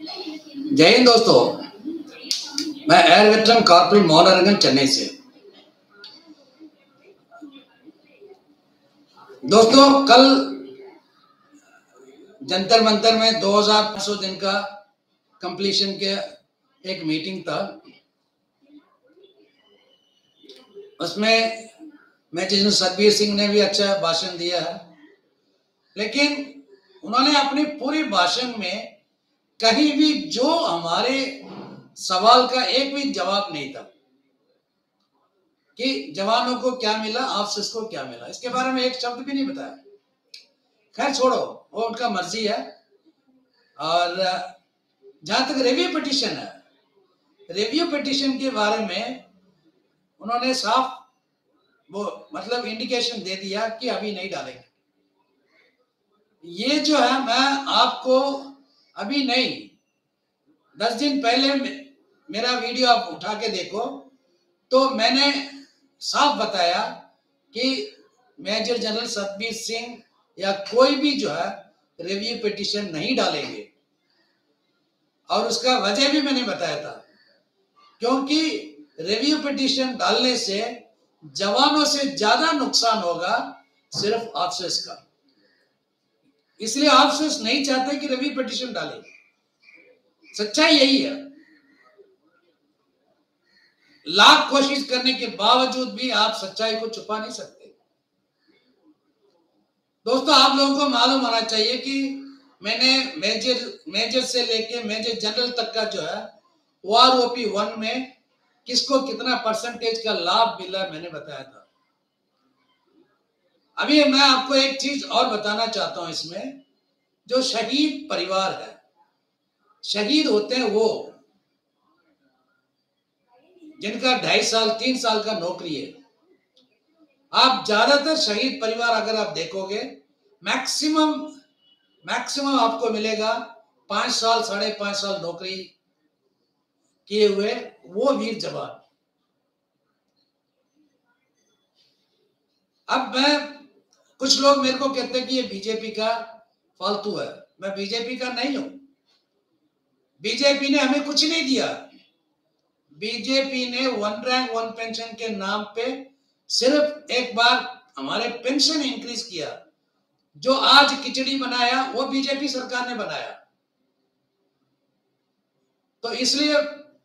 जय हिंद दोस्तों, मैं एयर वेटरन कॉर्पोरल मोहनरंगन चेन्नई से। दोस्तों, कल जंतर मंतर में 2500 दिन का कंप्लीशन के एक मीटिंग था। उसमें मेजर जनरल सतबीर सिंह ने भी अच्छा भाषण दिया है, लेकिन उन्होंने अपनी पूरी भाषण में कहीं भी जो हमारे सवाल का एक भी जवाब नहीं था कि जवानों को क्या मिला, ऑफिसर्स को क्या मिला, इसके बारे में एक शब्द भी नहीं बताया। खैर छोड़ो, वो उनका मर्जी है। और जहां तक रिव्यू पिटीशन है, रिव्यू पिटीशन के बारे में उन्होंने साफ वो मतलब इंडिकेशन दे दिया कि अभी नहीं डालेंगे। ये जो है, मैं आपको अभी नहीं, 10 दिन पहले मेरा वीडियो आप उठा के देखो तो मैंने साफ बताया कि मेजर जनरल सतबीर सिंह या कोई भी जो है रिव्यू पिटीशन नहीं डालेंगे। और उसका वजह भी मैंने बताया था, क्योंकि रिव्यू पिटीशन डालने से जवानों से ज्यादा नुकसान होगा सिर्फ ऑफिसर्स का। इसलिए ऑफिसर्स नहीं चाहते कि रिव्यू पिटीशन डालें। सच्चाई यही है। लाख कोशिश करने के बावजूद भी आप सच्चाई को छुपा नहीं सकते। दोस्तों, आप लोगों को मालूम होना चाहिए कि मैंने मेजर से लेके मेजर जनरल तक का जो है OROP 1 में किसको कितना परसेंटेज का लाभ मिला मैंने बताया था। अभी मैं आपको एक चीज और बताना चाहता हूं। इसमें जो शहीद परिवार है, शहीद होते हैं वो जिनका 2.5 साल 3 साल का नौकरी है। आप ज्यादातर शहीद परिवार अगर आप देखोगे, मैक्सिमम आपको मिलेगा 5 साल 5.5 साल नौकरी किए हुए वो वीर जवान। अब कुछ लोग मेरे को कहते हैं कि ये बीजेपी का फालतू है। मैं बीजेपी का नहीं हूं। बीजेपी ने हमें कुछ नहीं दिया। बीजेपी ने 1 रैंक 1 पेंशन के नाम पे सिर्फ एक बार हमारे पेंशन इंक्रीज किया। जो आज खिचड़ी बनाया वो बीजेपी सरकार ने बनाया। तो इसलिए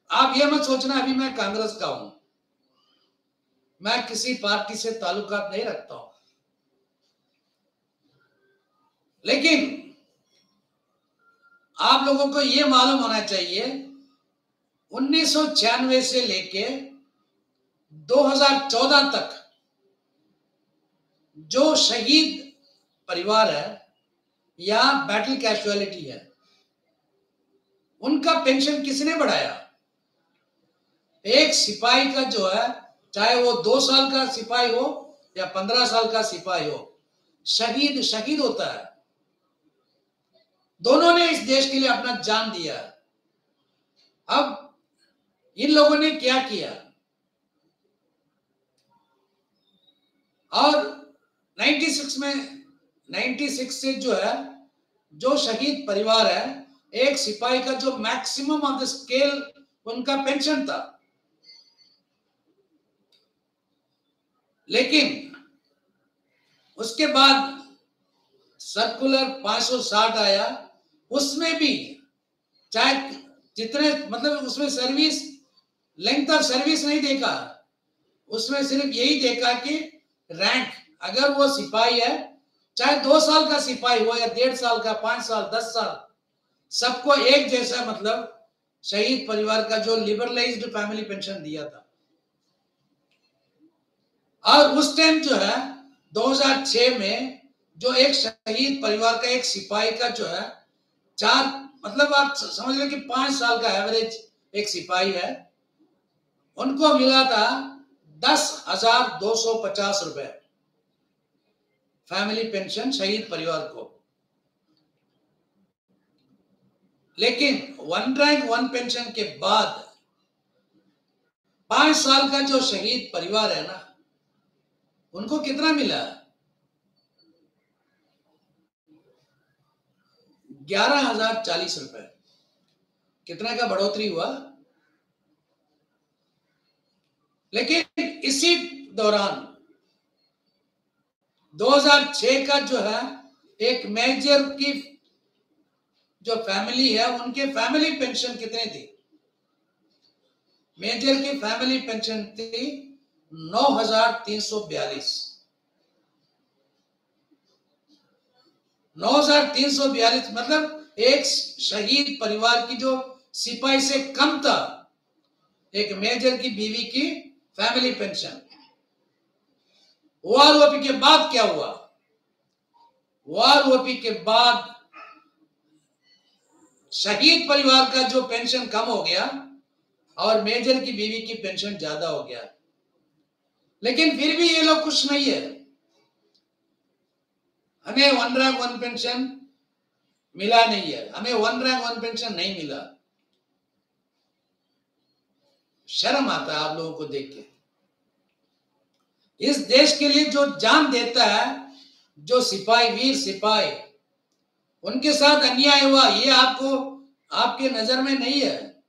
आप ये मत सोचना अभी मैं कांग्रेस का हूं। मैं किसी पार्टी से ताल्लुकात नहीं रखता हूं, लेकिन आप लोगों को यह मालूम होना चाहिए 1996 से लेके 2014 तक जो शहीद परिवार है या बैटल कैजुअलिटी है, उनका पेंशन किसने बढ़ाया? एक सिपाही का जो है, चाहे वो 2 साल का सिपाही हो या 15 साल का सिपाही हो, शहीद होता है। दोनों ने इस देश के लिए अपना जान दिया। अब इन लोगों ने क्या किया? और 96 से जो है, जो शहीद परिवार है, एक सिपाही का जो मैक्सिमम ऑफ द स्केल उनका पेंशन था। लेकिन उसके बाद सर्कुलर 560 आया। उसमें भी चाहे जितने मतलब उसमें सर्विस लेंथ ऑफ सर्विस नहीं देखा, उसमें सिर्फ यही देखा कि रैंक, अगर वो सिपाही है, चाहे 2 साल का सिपाही हो या 1.5 साल का, 5 साल 10 साल, सबको एक जैसा मतलब शहीद परिवार का जो लिबरलाइज्ड फैमिली पेंशन दिया था। और उस टाइम जो है 2006 में जो एक शहीद परिवार का एक सिपाही का जो है 4 मतलब आप समझ लो कि 5 साल का एवरेज एक सिपाही है, उनको मिला था 10,250 रुपए फैमिली पेंशन शहीद परिवार को। लेकिन 1 रैंक 1 पेंशन के बाद 5 साल का जो शहीद परिवार है ना, उनको कितना मिला? 11,040 रुपए। कितना का बढ़ोतरी हुआ। लेकिन इसी दौरान 2006 का जो है एक मेजर की जो फैमिली है उनके फैमिली पेंशन कितने थी? मेजर की फैमिली पेंशन थी 9,342। 9,342 मतलब एक शहीद परिवार की जो सिपाही से कम था एक मेजर की बीवी की फैमिली पेंशन। ओआरओपी के बाद क्या हुआ? ओआरओपी के बाद शहीद परिवार का जो पेंशन कम हो गया और मेजर की बीवी की पेंशन ज्यादा हो गया। लेकिन फिर भी ये लोग खुश नहीं है। हमें 1 रैंक 1 पेंशन मिला नहीं है, हमें 1 रैंक 1 पेंशन नहीं मिला। शर्म आता है आप लोगों को देख के। इस देश के लिए जो जान देता है, जो सिपाही, वीर सिपाही, उनके साथ अन्याय हुआ ये आपको आपके नजर में नहीं है।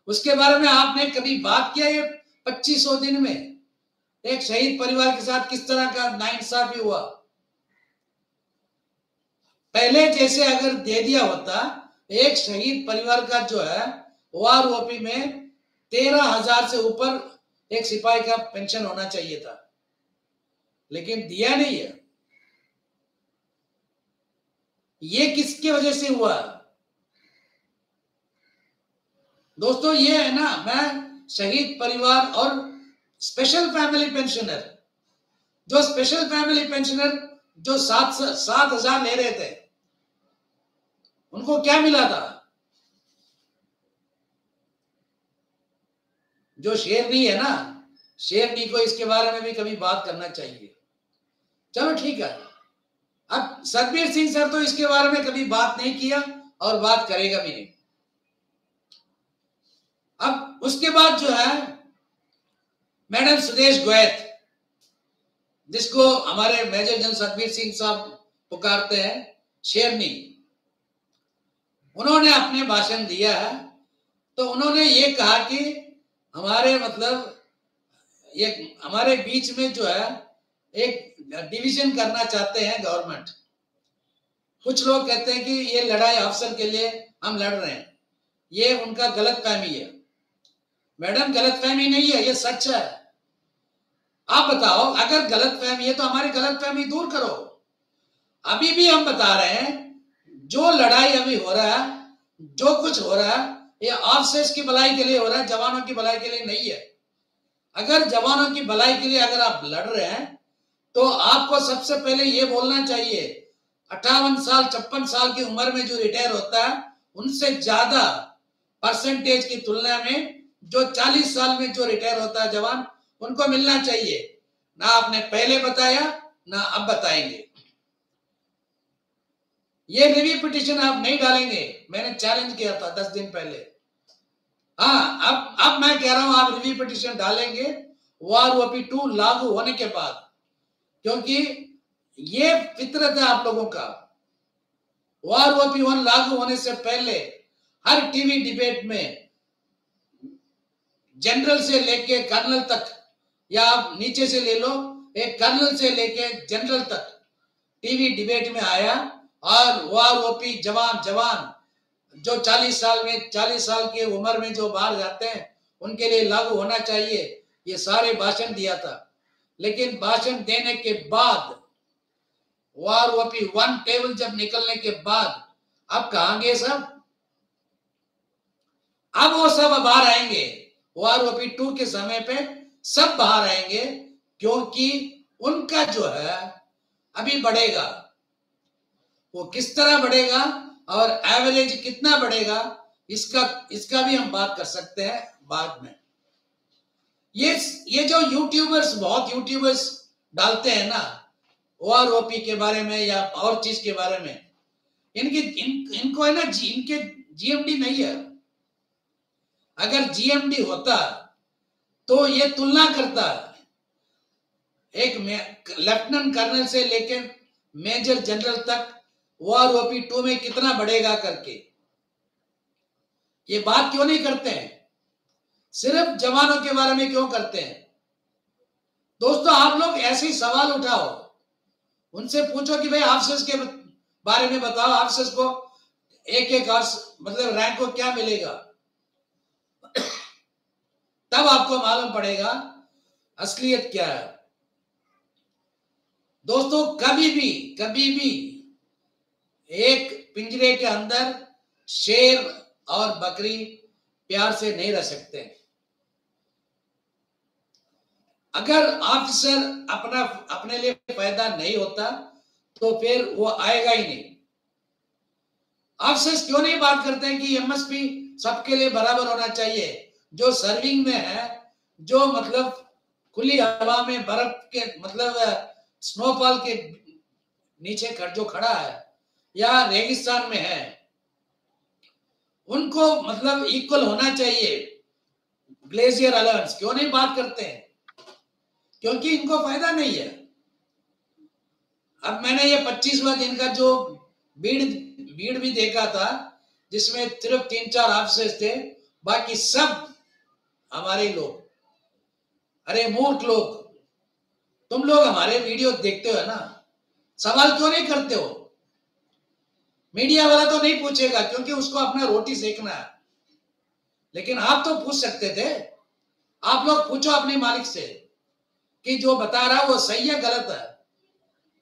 उसके बारे में आपने कभी बात किया? ये 2500 दिन में एक शहीद परिवार के साथ किस तरह का नाइंसाफी हुआ। पहले जैसे अगर दे दिया होता, एक शहीद परिवार का जो है ओआरओपी में 13,000 से ऊपर एक सिपाही का पेंशन होना चाहिए था, लेकिन दिया नहीं है। ये किसकी वजह से हुआ? दोस्तों ये है ना, मैं शहीद परिवार और स्पेशल फैमिली पेंशनर, जो स्पेशल फैमिली पेंशनर जो 7,000 ले रहे थे, उनको क्या मिला था? जो शेरनी है ना, शेरनी को इसके बारे में भी कभी बात करना चाहिए। चलो ठीक है। अब सतबीर सिंह सर तो इसके बारे में कभी बात नहीं किया और बात करेगा भी नहीं। अब उसके बाद जो है मैडम सुदेश गोयत, जिसको हमारे मेजर जनरल सतबीर सिंह साहब पुकारते हैं शेरनी, उन्होंने अपने भाषण दिया है। तो उन्होंने ये कहा कि हमारे ये हमारे बीच में जो है एक डिवीजन करना चाहते हैं गवर्नमेंट। कुछ लोग कहते हैं कि ये लड़ाई अफसर के लिए हम लड़ रहे हैं, ये उनका गलतफहमी है। मैडम गलतफहमी नहीं है, ये सच है। आप बताओ, अगर गलतफहमी है तो हमारी गलतफहमी दूर करो। अभी भी हम बता रहे हैं जो लड़ाई अभी हो रहा है, जो कुछ हो रहा है, ये ऑफिसर्स की भलाई के लिए हो रहा है, जवानों की भलाई के लिए नहीं है। अगर जवानों की भलाई के लिए अगर आप लड़ रहे हैं तो आपको सबसे पहले ये बोलना चाहिए 58 साल 56 साल की उम्र में जो रिटायर होता है उनसे ज्यादा परसेंटेज की तुलना में जो 40 साल में जो रिटायर होता है जवान, उनको मिलना चाहिए। ना आपने पहले बताया ना अब बताएंगे। ये रिव्यू पिटीशन आप नहीं डालेंगे, मैंने चैलेंज किया था 10 दिन पहले। हाँ, अब मैं कह रहा हूं आप रिव्यू पिटीशन डालेंगे ओआरओपी 2 लागू होने के बाद, क्योंकि ये फितरत है आप लोगों का। ओआरओपी 1 लागू होने से पहले हर टीवी डिबेट में जनरल से लेके कर्नल तक, या आप नीचे से ले लो, एक कर्नल से लेके जनरल तक टीवी डिबेट में आया। और ओआरओपी जवान जो 40 साल की उम्र में जो बाहर जाते हैं उनके लिए लागू होना चाहिए, ये सारे भाषण दिया था। लेकिन भाषण देने के बाद ओआरओपी 1 टेबल जब निकलने के बाद अब कहां गए सब? अब वो सब बाहर आएंगे ओआरओपी 2 के समय पे, सब बाहर आएंगे, क्योंकि उनका जो है अभी बढ़ेगा। वो किस तरह बढ़ेगा और एवरेज कितना बढ़ेगा, इसका भी हम बात कर सकते हैं बाद में। ये जो बहुत यूट्यूबर्स डालते हैं ना ओआरओपी के बारे में या और चीज के बारे में, इनको है ना इनके जीएमडी नहीं है। अगर जीएमडी होता तो ये तुलना करता एक लेफ्टिनेंट कर्नल से लेकर मेजर जनरल तक ओआरओपी 2 में कितना बढ़ेगा करके। ये बात क्यों नहीं करते हैं? सिर्फ जवानों के बारे में क्यों करते हैं? दोस्तों, आप लोग ऐसे ही सवाल उठाओ, उनसे पूछो कि भाई ऑफिसर्स के बारे में बताओ, ऑफिसर्स को एक एक मतलब रैंक को क्या मिलेगा, तब आपको मालूम पड़ेगा असलियत क्या है। दोस्तों, कभी भी एक पिंजरे के अंदर शेर और बकरी प्यार से नहीं रह सकते। अगर ऑफिसर अपने लिए पैदा नहीं होता तो फिर वो आएगा ही नहीं। ऑफिसर्स क्यों नहीं बात करते हैं कि एमएसपी सबके लिए बराबर होना चाहिए? जो सर्विंग में है, जो मतलब खुली हवा में बर्फ के मतलब स्नोफॉल के नीचे जो खड़ा है या रेगिस्तान में है, उनको मतलब इक्वल होना चाहिए ग्लेशियर अलाउंस। क्यों नहीं बात करते हैं? क्योंकि इनको फायदा नहीं है। अब मैंने ये 25वां दिन का जो भीड़ भी देखा था, जिसमें सिर्फ 3-4 ऑफिसर्स थे, बाकी सब हमारे लोग। अरे मूर्ख लोग, तुम लोग हमारे वीडियो देखते हो ना, सवाल क्यों नहीं करते हो? मीडिया वाला तो नहीं पूछेगा क्योंकि उसको अपना रोटी सेकना है, लेकिन आप तो पूछ सकते थे। आप लोग पूछो अपने मालिक से कि जो बता रहा है वो सही है गलत है।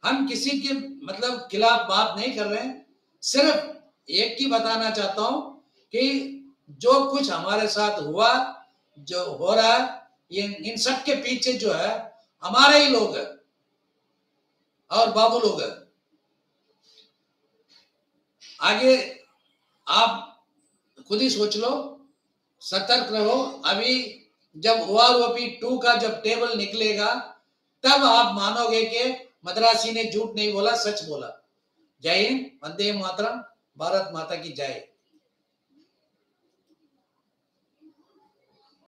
हम किसी के मतलब खिलाफ बात नहीं कर रहे हैं, सिर्फ एक ही बताना चाहता हूं कि जो कुछ हमारे साथ हुआ, जो हो रहा है, ये इन सब के पीछे जो है हमारे ही लोग हैं और बाबू लोग हैं। आगे आप खुद ही सोच लो, सतर्क रहो। अभी जब OROP 2 का जब टेबल निकलेगा तब आप मानोगे कि मद्रासी ने झूठ नहीं बोला, सच बोला। जय हिंद, वंदे मातरम, भारत माता की जय।